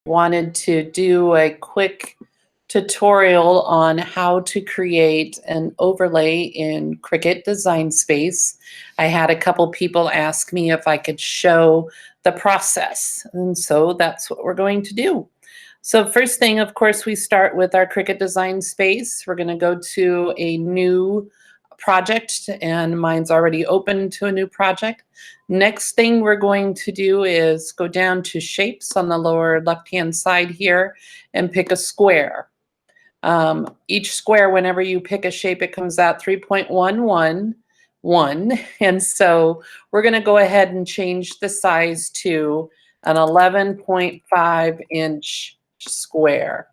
wanted to do a quick tutorial on how to create an overlay in Cricut Design Space. I had a couple people ask me if I could show the process, and so that's what we're going to do. So first thing, of course, we start with our Cricut Design Space. We're going to go to a new project, and mine's already open to a new project. Next thing we're going to do is go down to shapes on the lower left-hand side here and pick a square. Each square, whenever you pick a shape, it comes out 3.111. And so we're going to go ahead and change the size to an 11.5 inch square.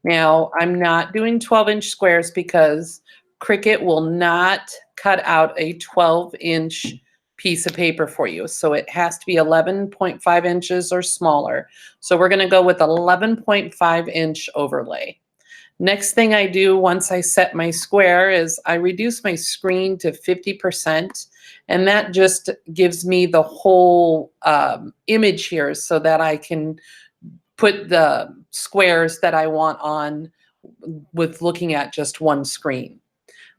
Now, I'm not doing 12-inch squares because Cricut will not cut out a 12-inch piece of paper for you. So it has to be 11.5 inches or smaller. So we're going to go with 11.5 inch overlay. Next thing I do once I set my square is I reduce my screen to 50%, and that just gives me the whole image here so that I can put the squares that I want on with looking at just one screen.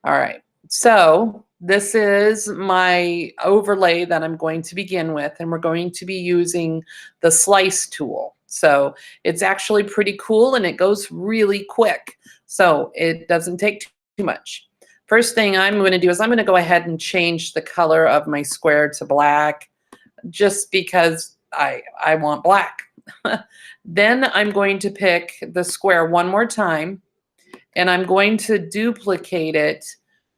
All right, so this is my overlay that I'm going to begin with, and we're going to be using the slice tool. So it's actually pretty cool and it goes really quick. So it doesn't take too much. First thing I'm going to do is I'm going to go ahead and change the color of my square to black just because I want black. Then I'm going to pick the square one more time and I'm going to duplicate it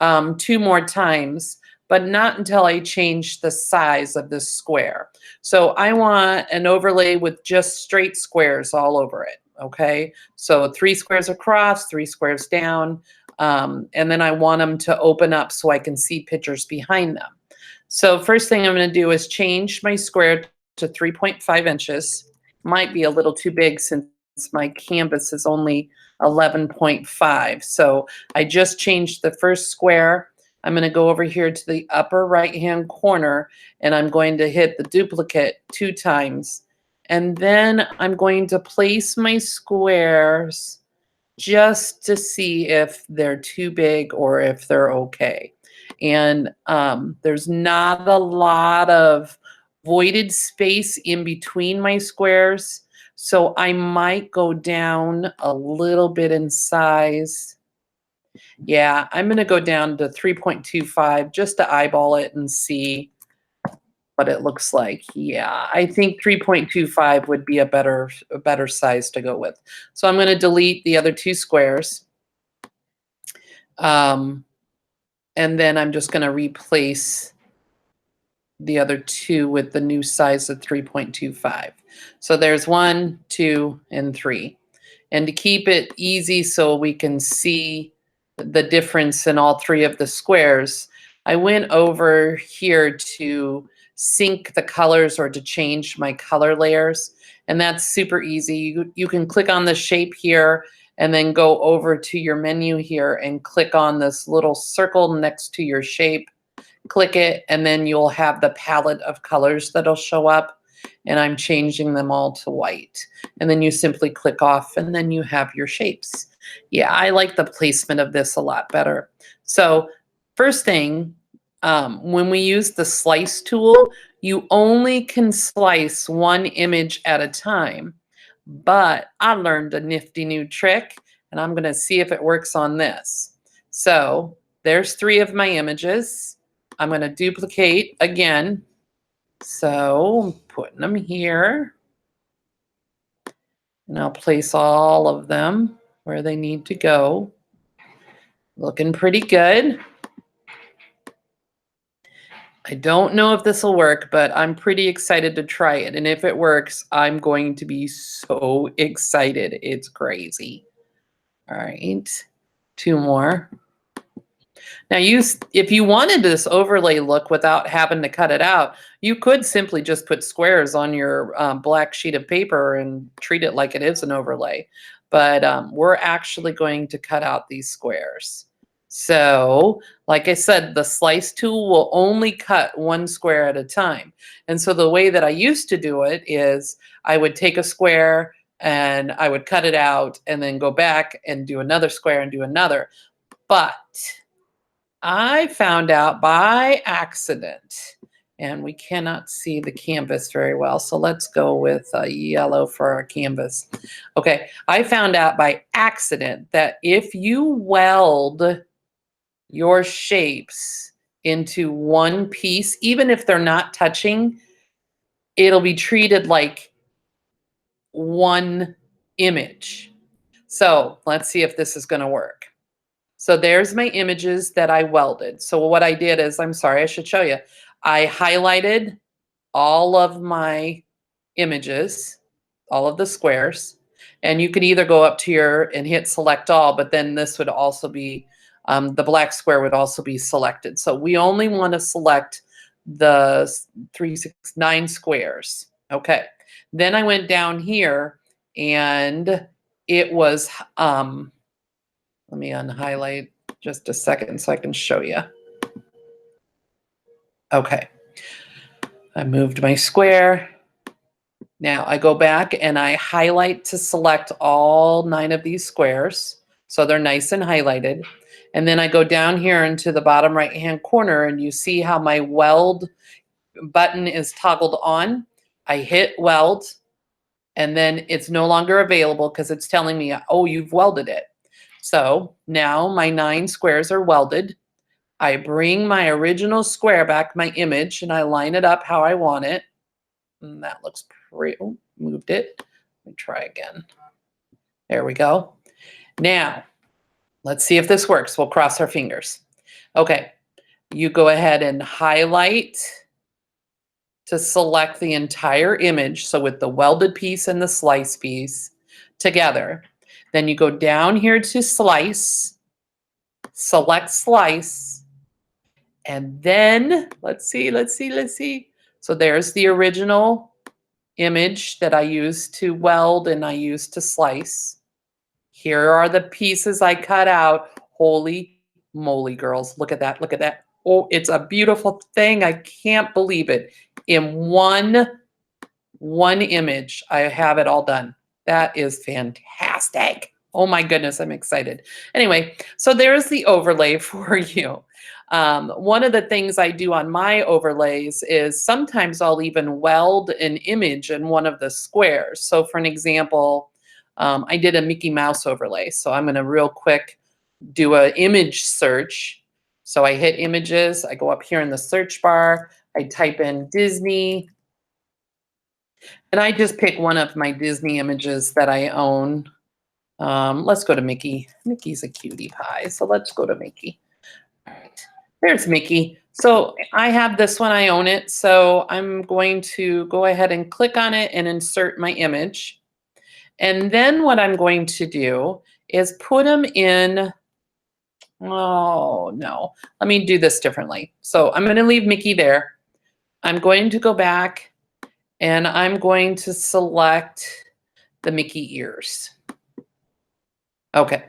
2 more times, but not until I change the size of this square. So I want an overlay with just straight squares all over it, okay? So 3 squares across, 3 squares down, and then I want them to open up so I can see pictures behind them. So first thing I'm gonna do is change my square to 3.5 inches. Might be a little too big since my canvas is only 11.5. So I just changed the first square. I'm going to go over here to the upper right-hand corner and I'm going to hit the duplicate 2 times. And then I'm going to place my squares just to see if they're too big or if they're okay. And there's not a lot of voided space in between my squares. So I might go down a little bit in size. Yeah, I'm going to go down to 3.25 just to eyeball it and see what it looks like. Yeah, I think 3.25 would be a better size to go with. So I'm going to delete the other 2 squares. And then I'm just going to replace the other 2 with the new size of 3.25. So there's 1, 2, and 3. And to keep it easy so we can see the difference in all 3 of the squares, I went over here to sync the colors or to change my color layers. And that's super easy. You can click on the shape here and then go over to your menu here and click on this little circle next to your shape. Click it, and then you'll have the palette of colors that'll show up, and I'm changing them all to white. And then you simply click off, and then you have your shapes. Yeah, I like the placement of this a lot better. So first thing, when we use the slice tool, you only can slice 1 image at a time. But I learned a nifty new trick, and I'm going to see if it works on this. So there's 3 of my images. I'm going to duplicate again. So I'm putting them here. And I'll place all of them where they need to go. Looking pretty good. I don't know if this will work, but I'm pretty excited to try it. And if it works, I'm going to be so excited. It's crazy. All right, 2 more. Now, if you wanted this overlay look without having to cut it out, you could simply just put squares on your black sheet of paper and treat it like it is an overlay. But we're actually going to cut out these squares. So, like I said, the slice tool will only cut 1 square at a time. And so the way that I used to do it is I would take a square, and I would cut it out and then go back and do another square and do another. But I found out by accident, and we cannot see the canvas very well, so let's go with yellow for our canvas. Okay, I found out by accident that if you weld your shapes into one piece, even if they're not touching, it'll be treated like one image. So let's see if this is going to work. So there's my images that I welded. So what I did is, I'm sorry, I should show you. I highlighted all of my images, all of the squares, and you could either go up to your and hit select all, but then this would also be, the black square would also be selected. So we only want to select the 3, 6, 9 squares. Okay. Then I went down here and it was, let me unhighlight just a second so I can show you. Okay. I moved my square. Now I go back and I highlight to select all 9 of these squares. So they're nice and highlighted. And then I go down here into the bottom right-hand corner and you see how my weld button is toggled on. I hit weld and then it's no longer available because it's telling me, oh, you've welded it. So now my 9 squares are welded. I bring my original square back, my image, and I line it up how I want it. And that looks pretty, oh, moved it. Let me try again. There we go. Now, let's see if this works. We'll cross our fingers. Okay, you go ahead and highlight to select the entire image. So with the welded piece and the slice piece together. Then you go down here to slice, select slice, and then let's see. So there's the original image that I used to weld and I used to slice. Here are the pieces I cut out. Holy moly, girls. Look at that. Look at that. Oh, it's a beautiful thing. I can't believe it. In one image, I have it all done. That is fantastic. Oh my goodness, I'm excited. Anyway, so there's the overlay for you. One of the things I do on my overlays is sometimes I'll even weld an image in one of the squares. So for an example, I did a Mickey Mouse overlay. So I'm going to real quick do an image search. So I hit images. I go up here in the search bar. I type in Disney. And I just pick one of my Disney images that I own. Let's go to Mickey. Mickey's a cutie pie. So let's go to Mickey. All right. There's Mickey. So I have this one, I own it. So I'm going to go ahead and click on it and insert my image. And then what I'm going to do is put them in, oh no, let me do this differently. So I'm going to leave Mickey there. I'm going to go back and I'm going to select the Mickey ears. Okay.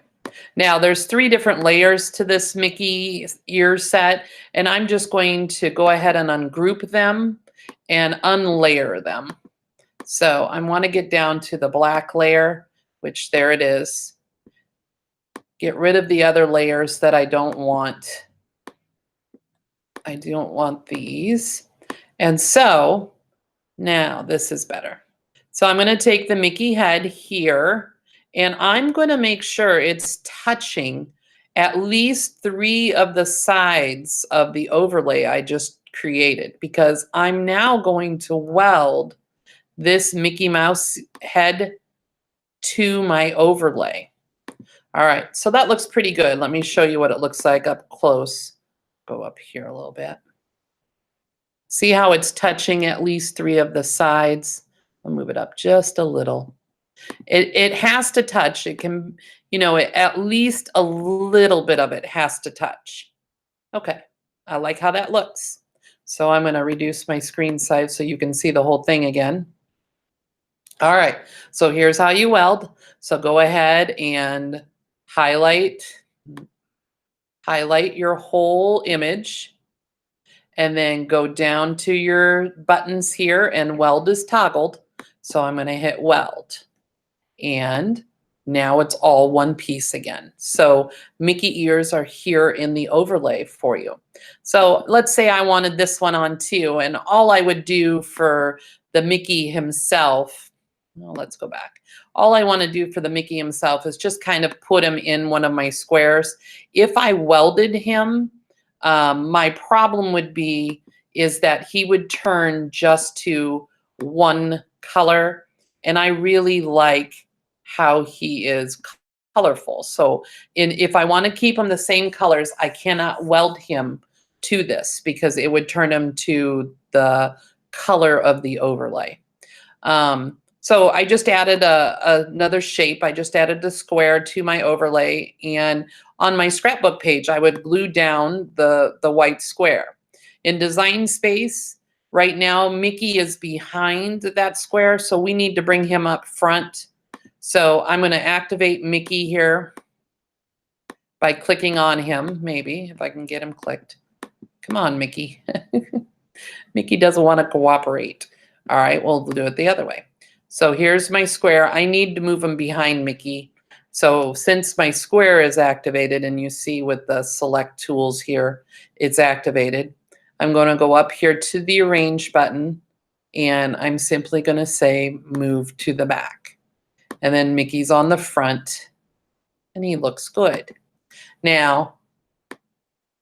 Now there's 3 different layers to this Mickey ear set, and I'm just going to go ahead and ungroup them and unlayer them. So I want to get down to the black layer, which there it is. Get rid of the other layers that I don't want. I don't want these. And so now this is better. So I'm going to take the Mickey head here and I'm going to make sure it's touching at least 3 of the sides of the overlay I just created, because I'm now going to weld this Mickey Mouse head to my overlay. All right, so that looks pretty good. Let me show you what it looks like up close. Go up here a little bit. See how it's touching at least 3 of the sides? I'll move it up just a little. It has to touch. It can, at least a little bit of it has to touch. Okay, I like how that looks. So I'm going to reduce my screen size so you can see the whole thing again. All right, so here's how you weld. So go ahead and highlight your whole image. And then go down to your buttons here and weld is toggled. So I'm going to hit weld. And now it's all one piece again. So Mickey ears are here in the overlay for you. So let's say I wanted this one on too, and all I would do for the Mickey himself, well, let's go back. All I want to do for the Mickey himself is just kind of put him in one of my squares. If I welded him, my problem would be is that he would turn just to one color, and I really like how he is colorful. So if I want to keep him the same colors, I cannot weld him to this because it would turn him to the color of the overlay. So I just added another shape. I just added a square to my overlay, and on my scrapbook page, I would glue down the white square. In Design Space, right now, Mickey is behind that square, so we need to bring him up front. So I'm going to activate Mickey here by clicking on him, maybe, if I can get him clicked. Come on, Mickey. Mickey doesn't want to cooperate. All right, we'll do it the other way. So here's my square. I need to move him behind Mickey. So since my square is activated, and you see with the select tools here, it's activated, I'm going to go up here to the Arrange button, and I'm simply going to say Move to the back. And then Mickey's on the front, and he looks good. Now,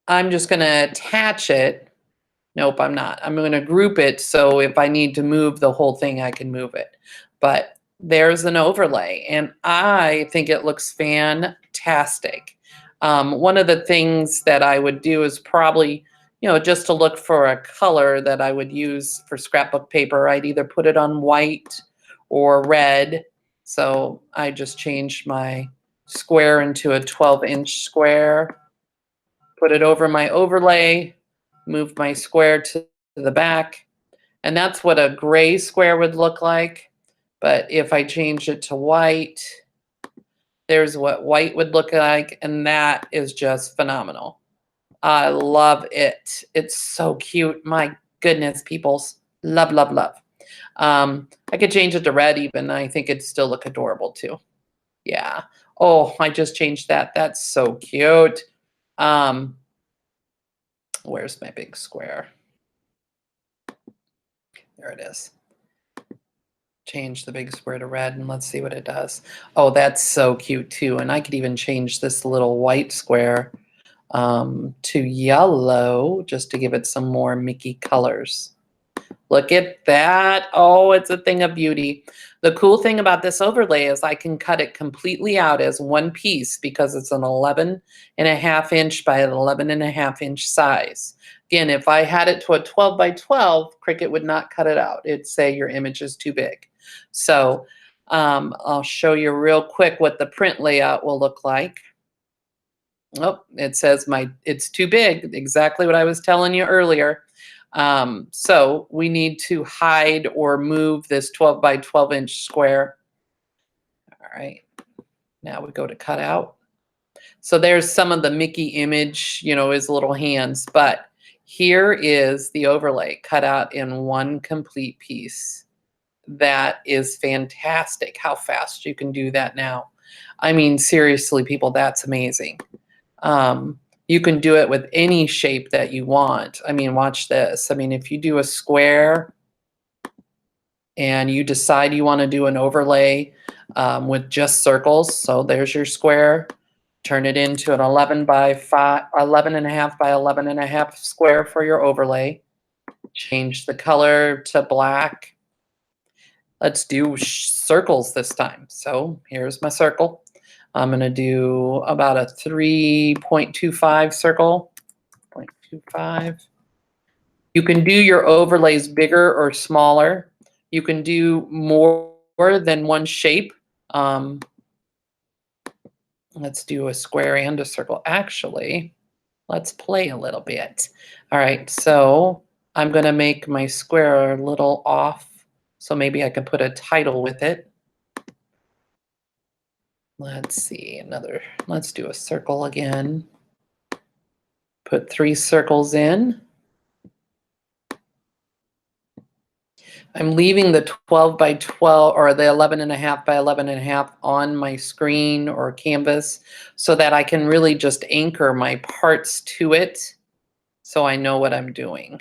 I'm just going to attach it. Nope, I'm not. I'm going to group it so if I need to move the whole thing, I can move it. But there's an overlay, and I think it looks fantastic. One of the things that I would do is probably, just to look for a color that I would use for scrapbook paper, I'd either put it on white or red. So I just changed my square into a 12-inch square, put it over my overlay, move my square to the back, and that's what a gray square would look like. But if I change it to white, there's what white would look like, and that is just phenomenal. I love it. It's so cute. My goodness, peoples. Love, love, love. I could change it to red even. I think it'd still look adorable too. Yeah. Oh, I just changed that. That's so cute. Where's my big square? There it is. Change the big square to red, and let's see what it does. Oh, that's so cute too. And I could even change this little white square to yellow just to give it some more Mickey colors. Look at that. Oh, it's a thing of beauty. The cool thing about this overlay is I can cut it completely out as one piece because it's an 11.5-inch by an 11.5-inch size. Again, if I had it to a 12 by 12, Cricut would not cut it out. It'd say your image is too big. So I'll show you real quick what the print layout will look like. Oh, it says it's too big. Exactly what I was telling you earlier. So we need to hide or move this 12 by 12-inch square. All right. Now we go to cut out. So there's some of the Mickey image, his little hands, but here is the overlay cut out in one complete piece. That is fantastic how fast you can do that now. I mean, seriously, people, that's amazing. You can do it with any shape that you want. I mean, watch this. I mean, if you do a square and you decide you want to do an overlay with just circles, so there's your square, turn it into an 11.5 by 11.5 square for your overlay. Change the color to black. Let's do circles this time. So here's my circle. I'm going to do about a 3.25 circle. 0.25. You can do your overlays bigger or smaller. You can do more than one shape. Let's do a square and a circle. Actually, let's play a little bit. All right, so I'm going to make my square a little off. So maybe I can put a title with it. Let's see, let's do a circle again. Put 3 circles in. I'm leaving the 12 by 12 or the 11.5 by 11.5 on my screen or canvas so that I can really just anchor my parts to it so I know what I'm doing.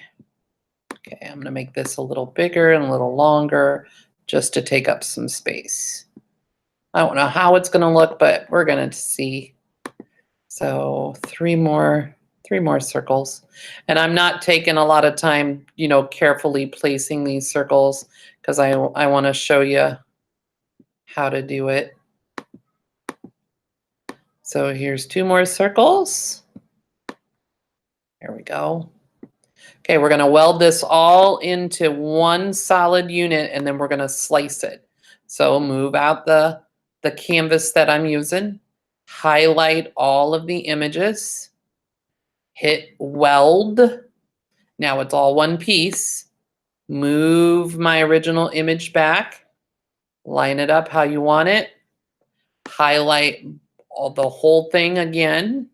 Okay, I'm going to make this a little bigger and a little longer just to take up some space. I don't know how it's going to look, but we're going to see. So three more circles. And I'm not taking a lot of time, you know, carefully placing these circles because I want to show you how to do it. So here's 2 more circles. There we go. Okay, we're going to weld this all into one solid unit and then we're going to slice it. So move out the canvas that I'm using, highlight all of the images, hit weld. Now it's all one piece. Move my original image back, line it up how you want it, highlight the whole thing again,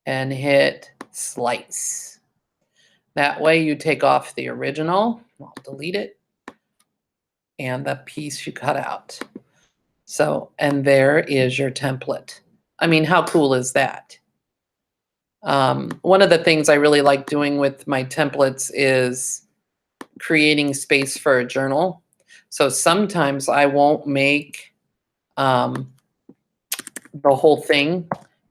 and hit slice. That way you take off the original, I'll delete it, and the piece you cut out. So, and there is your template. I mean, how cool is that? One of the things I really like doing with my templates is creating space for a journal. So sometimes I won't make the whole thing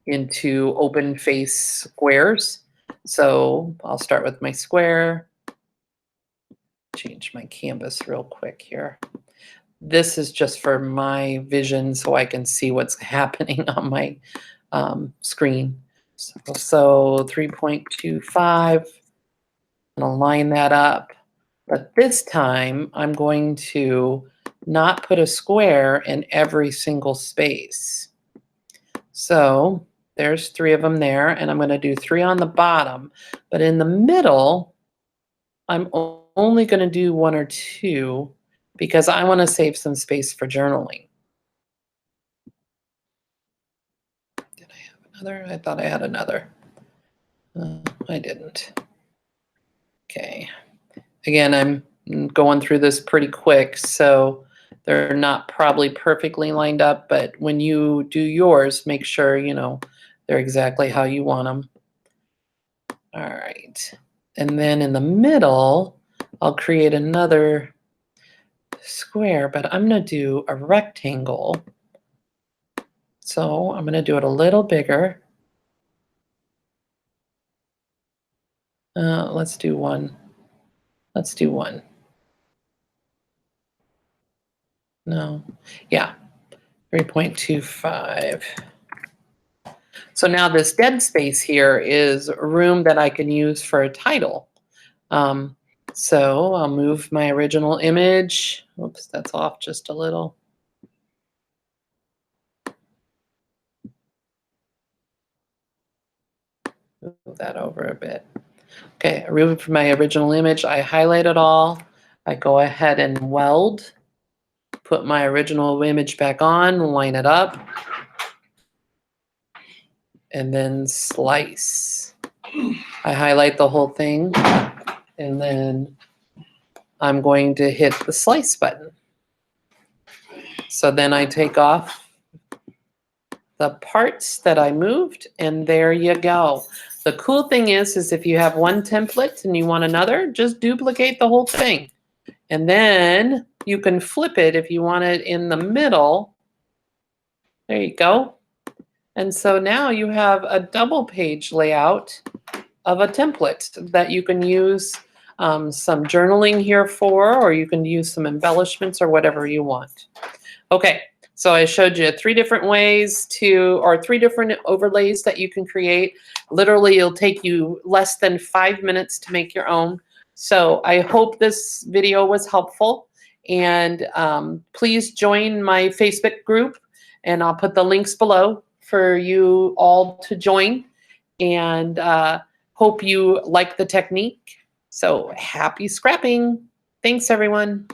into open face squares. So I'll start with my square, change my canvas real quick here. This is just for my vision so I can see what's happening on my screen. So 3.25, I'm gonna line that up. But this time I'm going to not put a square in every single space. So there's 3 of them there, and I'm going to do 3 on the bottom. But in the middle, I'm only going to do 1 or 2 because I want to save some space for journaling. Did I have another? I thought I had another. I didn't. Okay. Again, I'm going through this pretty quick, so they're not probably perfectly lined up, but when you do yours, make sure, you know, they're exactly how you want them. All right. And then in the middle, I'll create another square, but I'm going to do a rectangle. So I'm going to do it a little bigger. Let's do 1. Let's do 1. No. Yeah. 3.25. So now this dead space here is room that I can use for a title. So I'll move my original image. Oops, that's off just a little. Move that over a bit. Okay, I removed my original image. I highlight it all. I go ahead and weld. Put my original image back on, line it up, and then slice. I highlight the whole thing, and then I'm going to hit the slice button. So then I take off the parts that I moved, and there you go. The cool thing is if you have one template and you want another, just duplicate the whole thing. And then you can flip it if you want it in the middle. There you go. And so now you have a double page layout of a template that you can use some journaling here for, or you can use some embellishments or whatever you want. Okay, so I showed you 3 different ways to, or 3 different overlays that you can create. Literally, it'll take you less than 5 minutes to make your own. So I hope this video was helpful, and please join my Facebook group, and I'll put the links below for you all to join, and hope you like the technique. So happy scrapping. Thanks, everyone.